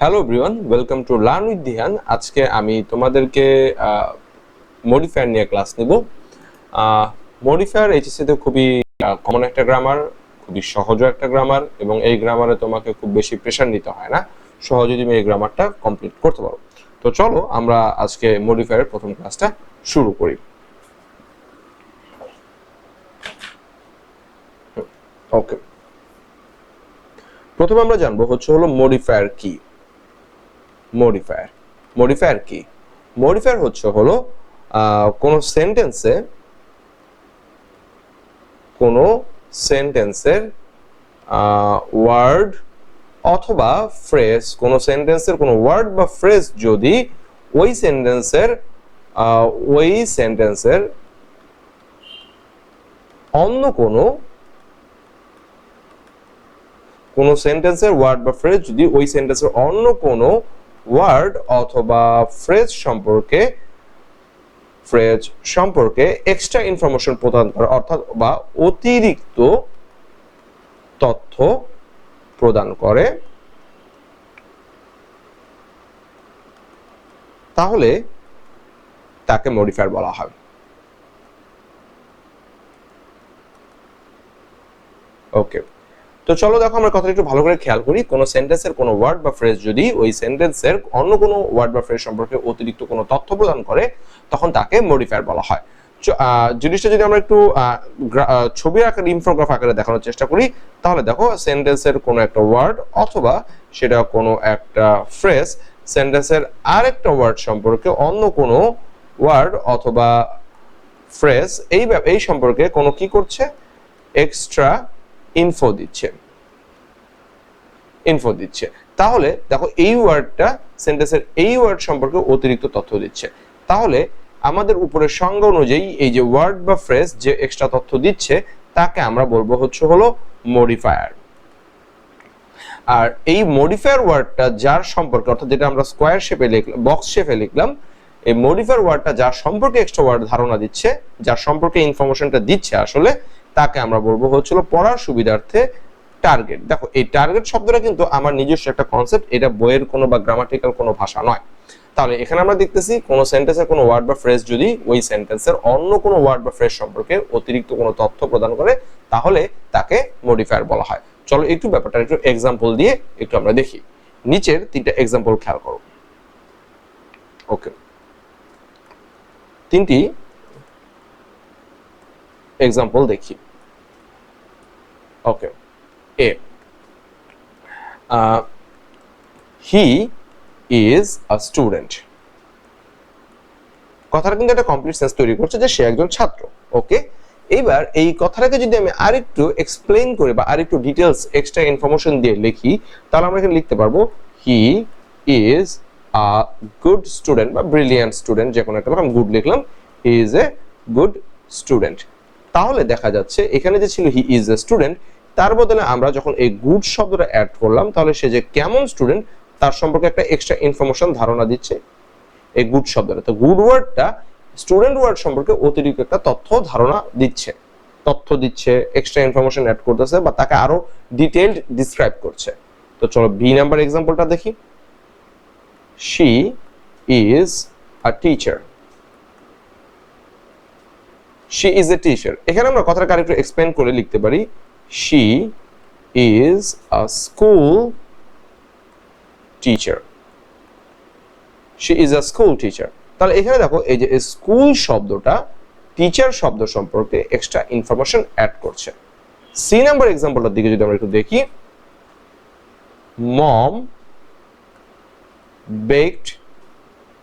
Hello everyone, welcome to learn with Dhiyan. আজকে আমি তোমাদেরকে মডিফায়ার নিয়ে ক্লাস নেব। মডিফায়ার এইচএসসিতে খুবই কমন একটা গ্রামার, খুবই সহজ একটা গ্রামার, এবং এই গ্রামারে তোমাকে খুব বেশি প্রেশার নিতে হয় না, সহজে তুমি এই গ্রামারটা কমপ্লিট করতে পারো। তো চলো আমরা আজকে মডিফায়ারের প্রথম ক্লাসটা শুরু করি। ওকে, প্রথমে আমরা জানবো হলো মডিফায়ার কি। মডিফায়ার কি? মডিফায়ার হলো কোন সেন্টেন্সের ওয়ার্ড অথবা ফ্রেজ, কোন সেন্টেন্সের কোন ওয়ার্ড বা ফ্রেজ যদি ওই সেন্টেন্সের অন্য কোন সেন্টেন্সের ওয়ার্ড বা ফ্রেজ যদি ওই সেন্টেন্সের অন্য কোন ওয়ার্ড অথবা ফ্রেজ সম্পর্কে এক্সট্রা ইনফরমেশন প্রদান করে, অর্থাৎ বা অতিরিক্ত তথ্য প্রদান করে, তাহলে তাকে মডিফায়ার বলা হয়। ওকে, তো চলো দেখো আমরা কথাটা একটু ভালো করে খেয়াল করি। কোন সেন্টেন্সের কোন ওয়ার্ড বা ফ্রেজ যদি ওই সেন্টেন্সের অন্য কোনো ওয়ার্ড বা ফ্রেজ সম্পর্কে অতিরিক্ত কোনো তথ্য প্রদান করে, তখন তাকে মডিফায়ার বলা হয়। জিনিসটা যদি আমরা একটু ছবি আকারে, ইনফোগ্রাফ আকারে দেখানোর চেষ্টা করি, তাহলে দেখো সেন্টেন্সের কোনো একটা ওয়ার্ড অথবা সেটা কোনো একটা ফ্রেজ সেন্টেন্সের আরেকটা ওয়ার্ড সম্পর্কে অন্য কোনো ওয়ার্ড অথবা ফ্রেজ এই সম্পর্কে কোনো কি করছে, এক্সট্রা ইনফো দিচ্ছে। তাহলে দেখো এই ওয়ার্ডটা সেন্টেন্সের এই ওয়ার্ড সম্পর্কে অতিরিক্ত তথ্য দিচ্ছে। তাহলে আমাদের উপরের সংজ্ঞা অনুযায়ী এই যে ওয়ার্ড বা ফ্রেজ যে এক্সট্রা তথ্য দিচ্ছে, তাকে আমরা বলবো হলো মডিফায়ার। আর এই মডিফায়ার ওয়ার্ডটা যার সম্পর্কে, অর্থাৎ যেটা আমরা স্কোয়ার শেপে লিখলাম, বক্স শেপে লিখলাম, এই মডিফায়ার ওয়ার্ডটা যার সম্পর্কে এক্সট্রা ওয়ার্ড ধারণা দিচ্ছে, যার সম্পর্কে ইনফরমেশনটা দিচ্ছে আসলে, তাকে আমরা বলবো হচ্ছিল পড়ার সুবিধার্থে টার্গেট। দেখো এই টার্গেট শব্দটা কিন্তু আমার নিজস্ব একটা কনসেপ্ট, এটা বইয়ের কোনো বা গ্রামাটিক্যাল কোনো ভাষা নয়। তাহলে এখানে আমরা দেখতেছি কোন সেন্টেন্সের কোনো ওয়ার্ড বা ফ্রেজ যদি ওই সেন্টেন্সের অন্য কোনো ওয়ার্ড বা ফ্রেজ সম্পর্কে অতিরিক্ত কোনো তথ্য প্রদান করে, তাহলে তাকে মডিফায়ার বলা হয়। চলো একটু ব্যাপারটা একটু এক্সাম্পল দিয়ে একটু আমরা দেখি। নিচের তিনটা এক্সাম্পল খেয়াল করো। ওকে, তিনটি এক্সাম্পল দেখি। ওকে, A. He is a student. কথাটা কিন্তু একটা কমপ্লিট সেন্স তৈরি করছে যে সে একজন ছাত্র। ওকে, এইবার এই কথাটাকে যদি আমি আরেকটু এক্সপ্লেইন করে বা আরেকটু ডিটেইলস এক্সট্রা ইনফরমেশন দিয়ে লিখি, তাহলে আমরা এখানে লিখতে পারবো he is a good student বা ব্রিলিয়ান্ট স্টুডেন্ট, যে কোনো একটা আমি গুড লিখলাম, হি ইজ এ গুড স্টুডেন্ট। তাহলে দেখা যাচ্ছে এখানে যে ছিল হি ইজ এ স্টুডেন্ট, তার বদলে আমরা যখন এই গুড শব্দটা অ্যাড করলাম, তাহলে সে যে কেমন স্টুডেন্ট তার সম্পর্কে একটা এক্সট্রা ইনফরমেশন ধারণা দিচ্ছে এই গুড শব্দটা। তো গুড ওয়ার্ডটা স্টুডেন্ট ওয়ার্ড সম্পর্কে অতিরিক্ত একটা ধারণা দিচ্ছে, এক্সট্রা ইনফরমেশন অ্যাড করতেছে বা তাকে আরো ডিটেইলড ডিসক্রাইব করছে। তো চলো বি নাম্বার এক্সাম্পলটা দেখি। She is a teacher. She is a teacher, এখানে আমরা কথাটাকে আরেকটু এক্সপ্লেইন করে লিখতে পারি she is a school teacher. She is a school teacher. তাহলে এখানে দেখো এই যে স্কুল শব্দটা টিচার শব্দ সম্পর্কে এক্সট্রা ইনফরমেশন অ্যাড করছে। সি নাম্বার এক্সাম্পলটার দিকে যদি আমরা একটু দেখি, মম বেকড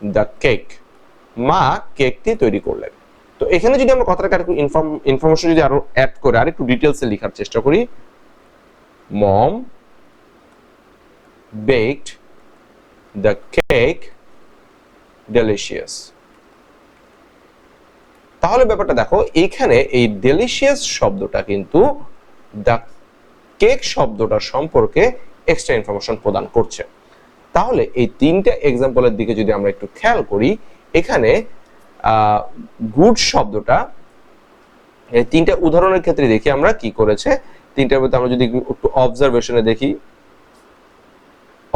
দ্য কেক। মা কেকটি তৈরি করলেন। তো এখানে যদি আমরা কথাটাকে আরেকটু ইনফরমেশন যদি আরো অ্যাড করে আরেকটু ডিটেইলসে লেখার চেষ্টা করি, মম বেকড দ্য কেক ডেলিশিয়াস। তাহলে ব্যাপারটা দেখো, এইখানে এই ডেলিশিয়াস শব্দটা কিন্তু দ্য কেক শব্দটা সম্পর্কে এক্সট্রা ইনফরমেশন প্রদান করছে। তাহলে এই তিনটা এক্সাম্পলের দিকে যদি আমরা একটু খেয়াল করি, এখানে গুড শব্দটা এই তিনটা উদাহরণের ক্ষেত্রে দেখি আমরা কি করেছে। তিনটার মধ্যে আমরা যদি একটু অবজারভেশনে দেখি,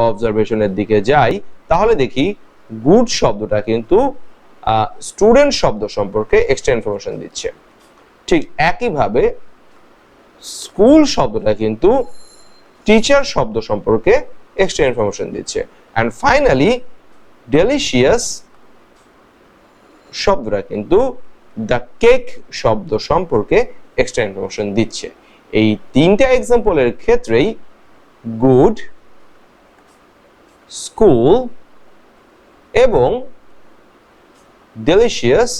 অবজারভেশনের দিকে যাই, তাহলে দেখি গুড শব্দটা কিন্তু স্টুডেন্ট শব্দ সম্পর্কে এক্সট্রা ইনফরমেশন দিচ্ছে। ঠিক একইভাবে স্কুল শব্দটা কিন্তু টিচার শব্দ সম্পর্কে এক্সট্রা ইনফরমেশন দিচ্ছে। অ্যান্ড ফাইনালি ডেলিশিয়াস শব্দটা কিন্তু দ্য কেক শব্দ সম্পর্কে এক্সট্রা ইনফরমেশন দিচ্ছে। এই তিনটা এক্সাম্পলের ক্ষেত্রেই গুড, স্কুল এবং ডেলিশিয়াস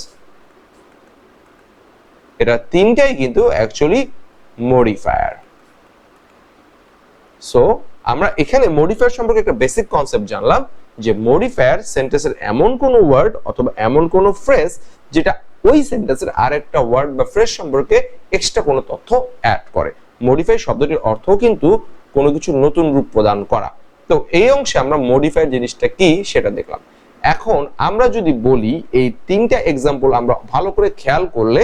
এটা তিনটাই কিন্তু অ্যাকচুয়ালি মডিফায়ার। সো আমরা এখানে মডিফায়ার সম্পর্কে একটা বেসিক কনসেপ্ট জানলাম যে মডিফায়ার সেন্টেন্সের এমন কোনো ওয়ার্ড অথবা এমন কোনো ফ্রেজ যেটা ওই সেন্টেন্সের আরেকটা ওয়ার্ড বা ফ্রেজ সম্পর্কে এক্সট্রা কোনো তথ্য অ্যাড করে। মডিফাই শব্দটির অর্থ কিন্তু কোনো কিছু নতুন রূপ প্রদান করা। তো এই অংশে আমরা মডিফাই জিনিসটা কি সেটা দেখলাম। এখন আমরা যদি বলি এই তিনটা এক্সাম্পল আমরা ভালো করে খেয়াল করলে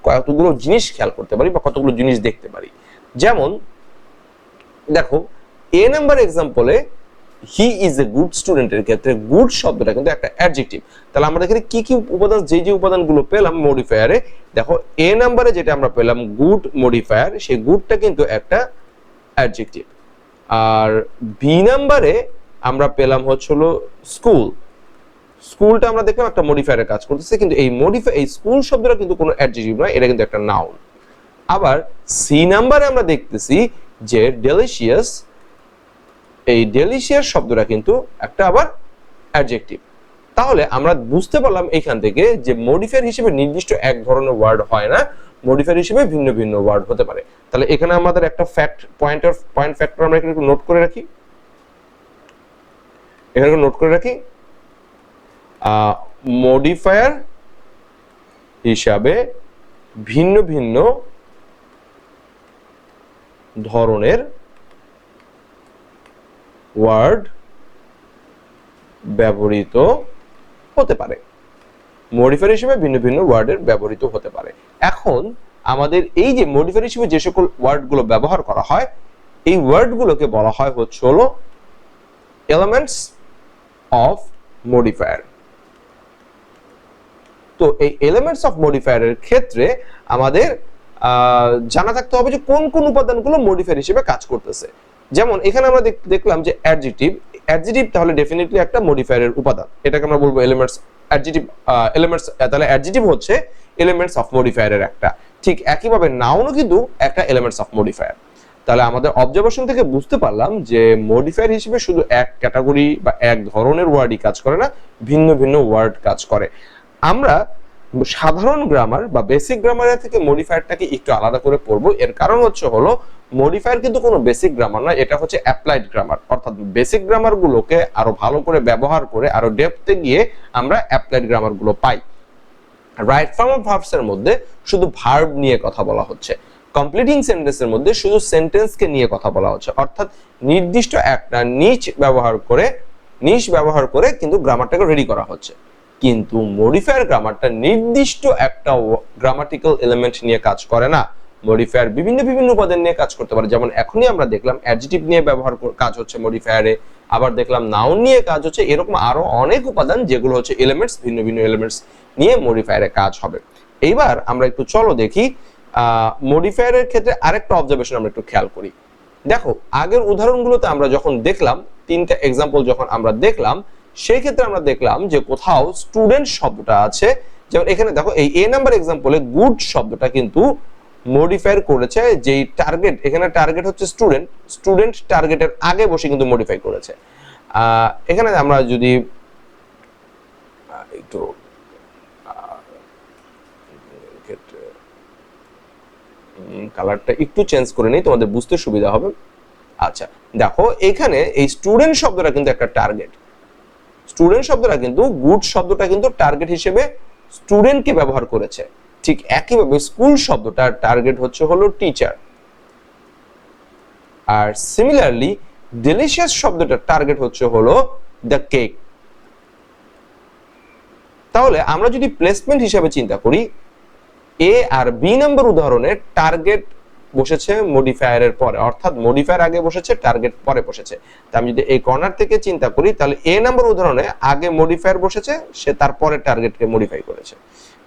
কতগুলো জিনিস খেয়াল করতে পারি বা কতগুলো জিনিস দেখতে পারি। যেমন দেখো এ নাম্বার এক্সাম্পলে হি ইজ এ গুড স্টুডেন্টের ক্ষেত্রে গুড শব্দটা কিন্তু একটা অ্যাডজেক্টিভ। তাহলে আমরা এখানে কি কি উপাদান যে উপাদানগুলো পেলাম মডিফায়ারে, দেখো এ নাম্বারে যেটা আমরা পেলাম গুড মডিফায়ার, সেই গুডটা কিন্তু একটা অ্যাডজেক্টিভ। আর বি নাম্বারে আমরা পেলাম হলো স্কুল, স্কুলটা আমরা দেখলাম একটা মডিফায়ারের কাজ করতেছে, কিন্তু এই স্কুল শব্দটা কিন্তু কোনো অ্যাডজেক্টিভ নয়, এটা কিন্তু একটা নাউন। আবার সি নাম্বারে আমরা দেখতেছি যে ডেলিশিয়াস, এই ডেলিশিয়াস শব্দটা কিন্তু একটা আবার অ্যাডজেক্টিভ। তাহলে আমরা বুঝতে পারলাম এখান থেকে যে মডিফায়ার হিসেবে নির্দিষ্ট এক ধরনের ওয়ার্ড হয় না, মডিফায়ার হিসেবে ভিন্ন ভিন্ন ওয়ার্ড হতে পারে। তাহলে এখানে আমাদের একটা পয়েন্ট ফ্যাক্টর আমরা এখানে নোট করে রাখি, এখানে নোট করে রাখি মডিফায়ার হিসাবে ভিন্ন ভিন্ন ধরনের ওয়ার্ড ব্যবহৃত হতে পারে, মডিফায়ার হিসেবে ভিন্ন ভিন্ন ওয়ার্ডের ব্যবহৃত হতে পারে। এখন আমাদের এই যে মডিফায়ার হিসেবে যে সকল ওয়ার্ডগুলো ব্যবহার করা হয়, এই ওয়ার্ডগুলোকে বলা হয় হলো এলিমেন্টস অফ মডিফায়ার। তো এই এলিমেন্টস অফ মডিফায়ারের ক্ষেত্রে আমাদের জানা থাকতে হবে যে কোন কোন উপাদানগুলো মডিফায়ার হিসেবে কাজ করতেছে। যেমন এখানে আমরা দেখলাম যে অ্যাডজেক্টিভ, তাহলে ডেফিনেটলি একটা মডিফায়ারের উপাদান, এটাকে আমরা বলবো এলিমেন্টস অ্যাডজেক্টিভ এলিমেন্টস। তাহলে অ্যাডজেক্টিভ হচ্ছে এলিমেন্টস অফ মডিফায়ারের একটা। ঠিক একইভাবে নাউনও কিন্তু একটা এলিমেন্টস অফ মডিফায়ার। তাহলে আমাদের অবজারভেশন থেকে বুঝতে পারলাম যে মডিফায়ার হিসেবে শুধু এক ক্যাটাগরি বা এক ধরনের ওয়ার্ডই কাজ করে না, ভিন্ন ভিন্ন ওয়ার্ড কাজ করে। আমরা সাধারণ গ্রামার বা বেসিক গ্রামারের থেকে মডিফায়ারটাকে একটু আলাদা করে পড়বো। এর কারণ হলো মডিফায়ার কিন্তু কোনো বেসিক গ্রামার নয়, এটা হচ্ছে অ্যাপ্লাইড গ্রামার। অর্থাৎ বেসিক গ্রামার গুলোকে আরো ভালো করে ব্যবহার করে আরো ডেপথে গিয়ে আমরা অ্যাপ্লাইড গ্রামার গুলো পাই। রাইট ফর্ম অফ ভার্বস এর মধ্যে শুধু ভার্ব নিয়ে কথা বলা হচ্ছে, কমপ্লিটিং সেন্টেন্সের মধ্যে শুধু সেন্টেন্সকে নিয়ে কথা বলা হচ্ছে। অর্থাৎ নির্দিষ্ট একটা নিচ ব্যবহার করে কিন্তু গ্রামারটাকে রেডি করা হচ্ছে। কিন্তু মডিফায়ার গ্রামারটা নির্দিষ্ট একটা গ্রামাটিক্যাল এলিমেন্ট নিয়ে কাজ করে না, মডিফায়ার বিভিন্ন বিভিন্ন উপাদান নিয়ে কাজ করতে পারে। যেমন এখনই আমরা দেখলাম অ্যাডজেক্টিভ নিয়ে কাজ হচ্ছে মডিফায়ারে, আবার দেখলাম নাউন নিয়ে কাজ হচ্ছে। এরকম আরো অনেক উপাদান যেগুলো হচ্ছে এলিমেন্টস, ভিন্ন ভিন্ন এলিমেন্টস নিয়ে মডিফায়ারে কাজ হবে। এইবার আমরা একটু চলো দেখি মডিফায়ারের ক্ষেত্রে আরেকটা অবজারভেশন আমরা একটু খেয়াল করি। দেখো আগের উদাহরণগুলোতে আমরা যখন দেখলাম, তিনটা এক্সাম্পল যখন আমরা দেখলাম, সেই ক্ষেত্রে আমরা দেখলাম যে কোথাও স্টুডেন্ট শব্দটা আছে। যেমন এখানে দেখো এই এ নাম্বার এক্সাম্পলে গুড শব্দটা কিন্তু মডিফাই করেছে, যেই টার্গেট, এখানে টার্গেট হচ্ছে স্টুডেন্ট টার্গেটের আগে বসে কিন্তু মডিফাই করেছে। এখানে আমরা যদি একটু কালারটা একটু চেঞ্জ করে নিই, তোমাদের বুঝতে সুবিধা হবে। আচ্ছা দেখো এখানে এই স্টুডেন্ট শব্দটা কিন্তু একটা টার্গেট, স্টুডেন্ট শব্দটা কিন্তু গুড শব্দটা কিন্তু টার্গেট হিসেবে স্টুডেন্টকে ব্যবহার করেছে। ঠিক একইভাবে স্কুল শব্দটার টার্গেট হলো টিচার। আর সিমিলারলি ডেলিশিয়াস শব্দটার টার্গেট হলো দ্য কেক। তাহলে আমরা যদি প্লেসমেন্ট হিসাবে চিন্তা করি, এ আর বি নাম্বার উদাহরণে টার্গেট বসেছে মডিফায়ারের পরে, অর্থাৎ মডিফায়ার আগে বসেছে, টার্গেট পরে বসেছে। তা আমি যদি এই কর্নার থেকে চিন্তা করি, তাহলে এ নাম্বার উদাহরণে আগে মডিফায়ার বসেছে, সে তারপরে টার্গেটকে মডিফাই করেছে।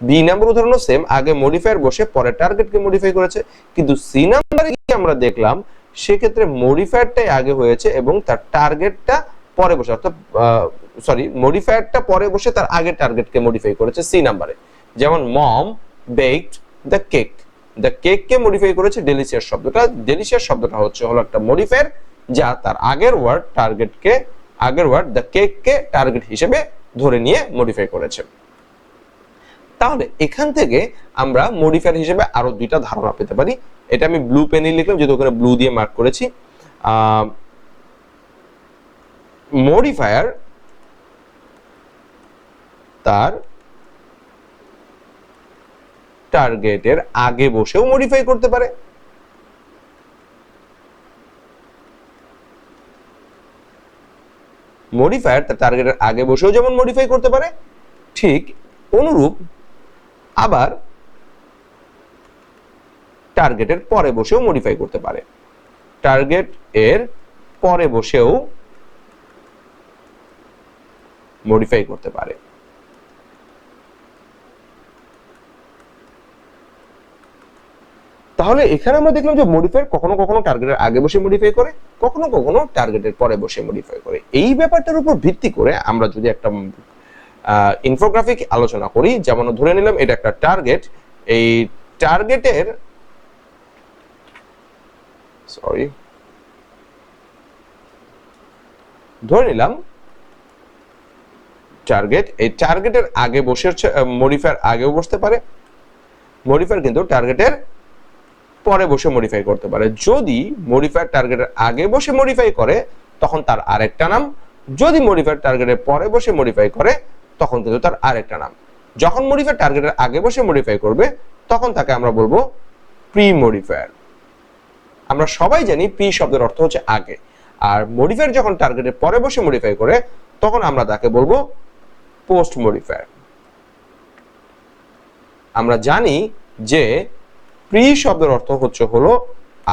বি নাম্বার উদাহরণও সেম, আগে মডিফায়ার বসে পরে টার্গেটকে মডিফাই করেছে। কিন্তু সি নাম্বারে কি আমরা দেখলাম, সেক্ষেত্রে মডিফায়ারটাই আগে হয়েছে এবং তার টার্গেটটা পরে বসে, অর্থাৎ মডিফায়ারটা পরে বসে তার আগে টার্গেটকে মডিফাই করেছে সি নাম্বারে। যেমন mom baked the cake, the কেককে মডিফাই করেছে ডেলিশিয়াস শব্দটা। ডেলিশিয়াস শব্দটা হলো একটা মডিফায়ার যা তার আগের ওয়ার্ড দ্য কেককে টার্গেট হিসেবে ধরে নিয়ে মডিফাই করেছে। তাহলে এখান থেকে আমরা মডিফায়ার হিসেবে আরো দুইটা ধারণা পেতে পারি। এটা আমি ব্লু পেনে লিখলাম, যেহেতু ওখানে ব্লু দিয়ে মার্ক করেছি। মডিফায়ার তার টার্গেটের আগে বসেও মডিফাই করতে পারে। মডিফায়ার তার টার্গেটের আগে বসেও যেমন মডিফাই করতে পারে, ঠিক অনুরূপ আবার টার্গেটের পরে বসেও মডিফাই করতে পারে। টার্গেট এর পরে বসেও মডিফাই করতে পারে। তাহলে এখানে আমরা দেখলাম যে মডিফায়ার কখনো কখনো টার্গেটের আগে বসে মডিফাই করে, কখনো কখনো টার্গেটের পরে বসে মডিফাই করে। এই ব্যাপারটার উপর ভিত্তি করে আমরা যদি একটা ইনফোগ্রাফিক আলোচনা করি, যেমন ধরে নিলাম এটা একটা টার্গেট, এই টার্গেটের ধরে নিলাম টার্গেট, এই টার্গেটের আগে বসে হচ্ছে মডিফায়ার আগেও বসতে পারে, মডিফায়ার কিন্তু টার্গেটের পরে বসে মডিফাই করতে পারে। যদি মডিফায়ার টার্গেটের আগে বসে মডিফাই করে তখন তার আরেকটা নাম, যদি মডিফায়ার টার্গেটের পরে বসে মডিফাই করে তখন কিন্তু তার আরেকটা নাম। যখন মডিফায়ার টার্গেটের আগে বসে মডিফাই করবে তখন তাকে আমরা বলবো প্রি মডিফায়ার। আমরা সবাই জানি প্রি শব্দের অর্থ হচ্ছে আগে, আর মডিফায়ার যখন টার্গেটের পরে বসে মডিফাই করে তখন আমরা তাকে বলবো পোস্ট মডিফায়ার। আমরা জানি যে প্রি শব্দের অর্থ হচ্ছে হলো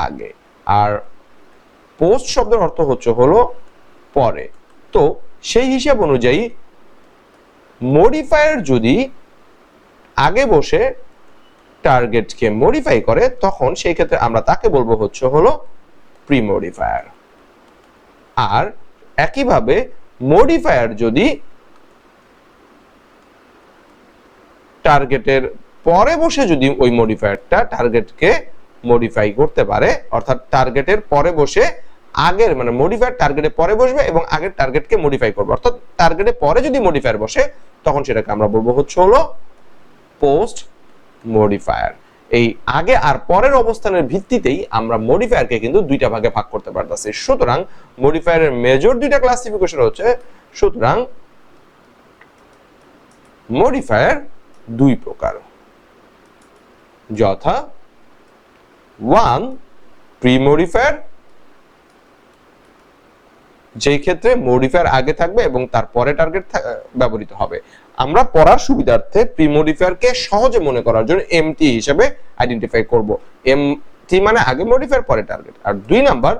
আগে, আর পোস্ট শব্দের অর্থ হচ্ছে হলো পরে। তো সেই হিসাব অনুযায়ী মডিফায়ার যদি আগে বসে টার্গেটকে মডিফাই করে তখন সেই ক্ষেত্রে আমরা তাকে বলবো হচ্ছে হলো প্রি মডিফায়ার। আর একইভাবে মডিফায়ার যদি টার্গেটের পরে বসে যদি ওই মডিফায়ারটা টার্গেটকে মডিফাই করতে পারে, অর্থাৎ টার্গেটের পরে বসে আগের মানে মডিফায়ার টার্গেটের পরে বসবে এবং আগের টার্গেটকে মডিফাই করবে, অর্থাৎ টার্গেটের পরে যদি মডিফায়ার বসে তখন সেটাকে আমরা বলবো হচ্ছে হলো পোস্ট মডিফায়ার। এই আগে আর পরের অবস্থানের ভিত্তিতেই আমরা মডিফায়ারকে কিন্তু দুইটা ভাগে ভাগ করতে পারতেছি। সুতরাং মডিফায়ারের মেজর দুইটা ক্লাসিফিকেশন হচ্ছে, সুতরাং মডিফায়ার দুই প্রকার, যথা 1 প্রি মডিফায়ার, যেই ক্ষেত্রে মডিফায়ার আগে থাকবে এবং তারপরে টার্গেট ব্যবহৃত হবে। আমরা পড়ার সুবিধার্থে প্রি মডিফায়ারকে সহজে মনে করার জন্য এমটি হিসেবে আইডেন্টিফাই করব। এমটি মানে আগে মডিফায়ার পরে টার্গেট। আর 2 নাম্বার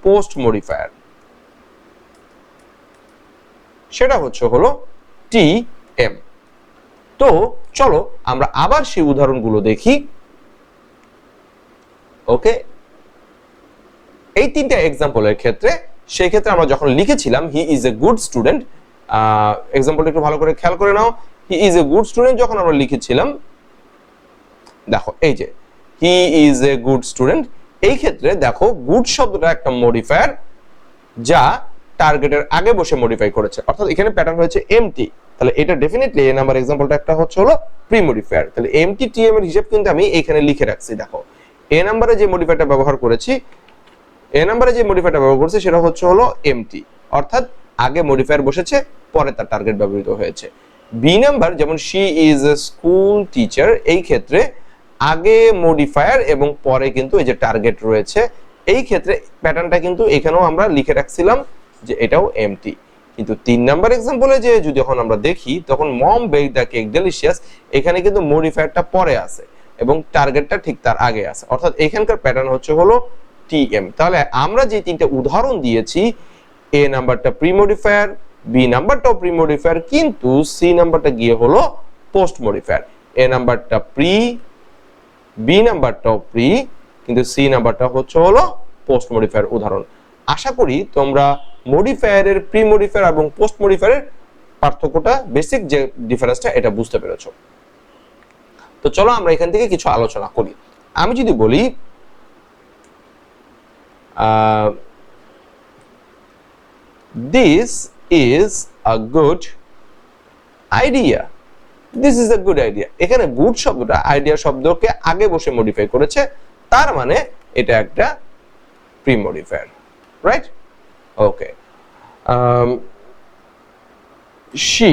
পোস্ট মডিফায়ার, সেটা হচ্ছে হলো টিএম। তো চলো আমরা আবার সেই উদাহরণগুলো দেখি। ওকে, এই তিনটা এক্সাম্পলের ক্ষেত্রে সেই ক্ষেত্রে আমরা যখন লিখেছিলাম he is a good student, এক্সাম্পলটা একটু ভালো করে খেয়াল করে নাও। He is a good student যখন আমরা লিখেছিলাম, দেখো এই যে he is a good student, এই ক্ষেত্রে দেখো গুড শব্দটা একটা মডিফায়ার যা টার্গেটের আগে বসে মডিফাই করেছে, অর্থাৎ এখানে প্যাটার্ন হয়েছে এমটি। তাহলে এটা ডেফিনেটলি এ নাম্বার এক্সাম্পলটা একটা হচ্ছে হলো প্রি মডিফায়ার। তাহলে এমটি টিএম এর হিসাব কিন্তু আমি এখানে লিখে রাখছি। দেখো এ নাম্বারে যে মডিফায়ারটা ব্যবহার করেছি, সেটা হচ্ছে হলো এমটি, অর্থাৎ আগে মডিফায়ার বসেছে পরে তার টার্গেট ব্যবহৃত হয়েছে। বি নাম্বার যেমন she is a school teacher, এই ক্ষেত্রে আগে মডিফায়ার এবং পরে কিন্তু এই যে টার্গেট রয়েছে, এই ক্ষেত্রে প্যাটার্নটা কিন্তু এখানেও আমরা লিখে রাখছিলাম যে এটাও এমটি। কিন্তু 3 নাম্বার এক্সাম্পলে যে যদি যখন আমরা দেখি তখন মম বেকড দ্য কেক ডেলিশিয়াস, এখানে কিন্তু মডিফায়ারটা পরে আছে এবং টার্গেটটা ঠিক তার আগে আছে, অর্থাৎ এখানকার প্যাটার্ন হচ্ছে হলো টিএম। তাহলে আমরা যে তিনটা উদাহরণ দিয়েছি, এ নাম্বারটা প্রি মডিফায়ার, বি নাম্বারটাও প্রি মডিফায়ার, কিন্তু সি নাম্বারটা গিয়ে হলো পোস্ট মডিফায়ার। এ নাম্বারটা প্রি, বি নাম্বারটাও প্রি, কিন্তু সি নাম্বারটা হচ্ছে হলো পোস্ট মডিফায়ার উদাহরণ। আশা করি তোমরা মডিফায়ারের, প্রি মডিফায়ার এবং পোস্ট মডিফায়ারের পার্থক্যটা, বেসিক যে ডিফারেন্সটা, এটা বুঝতে পেরেছো। তো চলো আমরা এখান থেকে কিছু আলোচনা করি। আমি যদি বলি this is a good idea, this is a good idea, এখানে গুড শব্দটা আইডিয়া শব্দকে আগে বসে মডিফাই করেছে, তার মানে এটা একটা pre modifier, right? Okay, she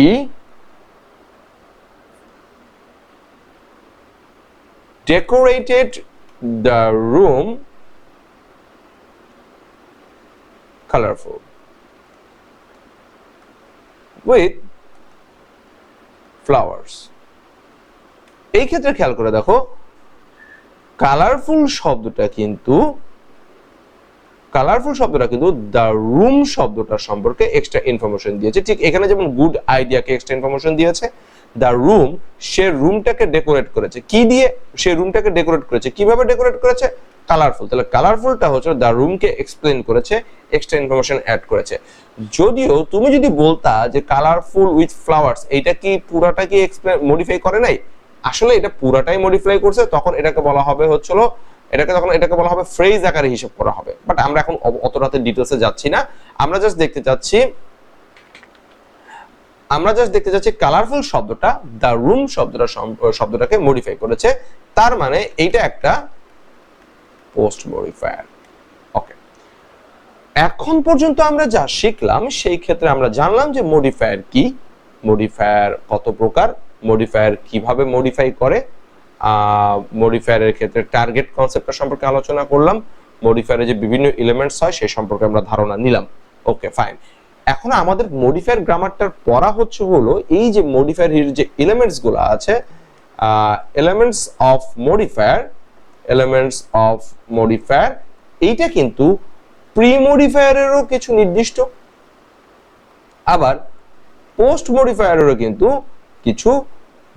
decorated the room colorful with flowers। এই ক্ষেত্রে খেয়াল করে দেখো, কালারফুল শব্দটা কিন্তু দ্য রুম শব্দটা সম্পর্কে এক্সট্রা ইনফরমেশন দিয়েছে। ঠিক এখানে যেমন গুড আইডিয়াকে এক্সট্রা ইনফরমেশন দিয়েছে, দ্য রুম, সে রুমটাকে ডেকোরেট করেছে কি দিয়ে? সে রুমটাকে ডেকোরেট করেছে কিভাবে? ডেকোরেট করেছে কালারফুল। তাহলে কালারফুলটা হচ্ছে দ্য রুমকে এক্সপ্লেইন করেছে, এক্সট্রা ইনফরমেশন অ্যাড করেছে। যদিও তুমি যদি বলতা যে কালারফুল উইথ ফ্লাওয়ার্স, এইটা কি পুরাটা কি এক্সপ্লেইন মডিফাই করে নাই? আসলে এটা পুরাটাই মডিফাই করছে, তখন এটাকে বলা হবে হচ্ছিল, এটাকে বলা হবে ফ্রেজ আকারে হিসাব করা হবে। বাট আমরা এখন অত রাতে ডিটেইলসে যাচ্ছি না, আমরা জাস্ট দেখতে চাচ্ছি কালারফুল শব্দটা দ্য রুম শব্দটাকে মডিফাই করেছে, তার মানে এইটা একটা পোস্ট মডিফায়ার। ওকে, এখন পর্যন্ত আমরা যা শিখলাম সেই ক্ষেত্রে আমরা জানলাম যে মডিফায়ার কি, মডিফায়ার কত প্রকার, মডিফায়ার কিভাবে মডিফাই করে, মডিফায়ারের ক্ষেত্রে টার্গেট কনসেপ্টটা সম্পর্কে আলোচনা করলাম, মডিফায়ারে যে বিভিন্ন এলিমেন্টস হয় সেই সম্পর্কে আমরা ধারণা নিলাম। ওকে ফাইন, এখন আমাদের মডিফায়ার গ্রামারটার পড়া হচ্ছে হলো এই যে মডিফায়ার যে এলিমেন্টস গুলো আছে, এলিমেন্টস অফ মডিফায়ার, এইটা কিন্তু প্রি মডিফায়ারেরও কিছু নির্দিষ্ট, আবার পোস্ট মডিফায়ারেরও কিন্তু কিছু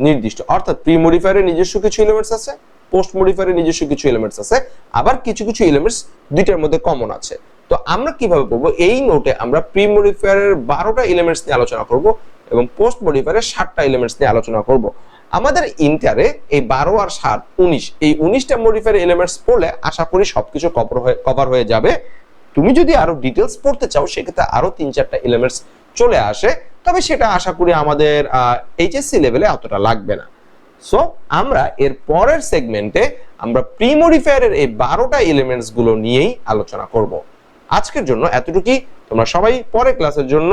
নির্দিষ্ট। অর্থাৎ প্রি মডিফায়ারের নিজস্ব কিছু এলিমেন্টস আছে, পোস্ট মডিফায়ারের নিজস্ব কিছু এলিমেন্টস আছে, আবার কিছু এলিমেন্টস দুইটার মধ্যে কমন আছে। তো আমরা কিভাবে করব? এই নোটে আমরা প্রি মডিফায়ারের 12টা এলিমেন্টস নিয়ে আলোচনা করব এবং পোস্ট মডিফায়ারের 7টা এলিমেন্টস নিয়ে আলোচনা করব। আমাদের ইন্টারে এই 12 আর 7 19, এই 19টা মডিফায়ার এলিমেন্টস পড়লে আশা করি সবকিছু কভার হয়ে যাবে। তুমি যদি আরো ডিটেইলস পড়তে চাও সেক্ষেত্রে আরো 3-4টা এলিমেন্টস চলে আসে, তবে সেটা আশা করি আমাদের এইচএসসি লেভেলে অতটা লাগবে না। সো আমরা এর পরের সেগমেন্টে আমরা প্রি মডিফায়ারের এই 12টা এলিমেন্টস গুলো নিয়েই আলোচনা করব। আজকের জন্য এতটুকুই, তোমরা সবাই পরের ক্লাসের জন্য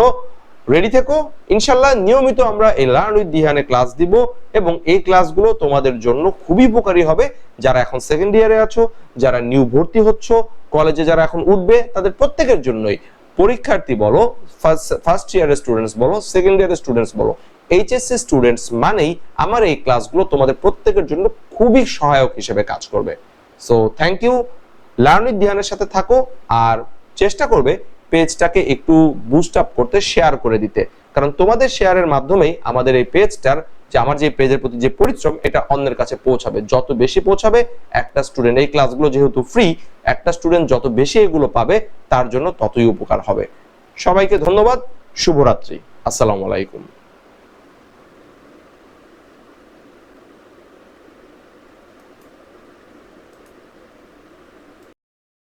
রেডি থেকো। ইনশাআল্লাহ নিয়মিত আমরা এই লার্ন উইথ দিহানে ক্লাস দিব এবং এই ক্লাসগুলো তোমাদের জন্য খুবই উপকারী হবে। যারা এখন সেকেন্ড ইয়ারে আছো, যারা নিউ ভর্তি হচ্ছ, কলেজে যারা এখন উঠবে, তাদের প্রত্যেকের জন্যই, পরীক্ষার্থী বলো, ফার্স্ট ইয়ারের স্টুডেন্টস বলো, সেকেন্ড ইয়ারের স্টুডেন্টস বলো, এইচএসসি স্টুডেন্টস মানেই আমার এই ক্লাসগুলো তোমাদের প্রত্যেকের জন্য খুবই সহায়ক হিসেবে কাজ করবে। So thank you, learn with দিহানের সাথে থাকো আর চেষ্টা করবে পেজটাকে একটু বুস্ট আপ করতে, শেয়ার করে দিতে, কারণ তোমাদের শেয়ারের মাধ্যমেই আমাদের এই পেজটার, যে আমার যে পেজের প্রতি যে পরিশ্রম, এটা অন্যের কাছে পৌঁছাবে। যত বেশি পৌঁছাবে একটা স্টুডেন্ট, এই ক্লাসগুলো যেহেতু ফ্রি, একটা স্টুডেন্ট যত বেশি এগুলো পাবে তার জন্য ততই উপকার হবে। সবাইকে ধন্যবাদ, শুভরাত্রি, আসসালামু আলাইকুম।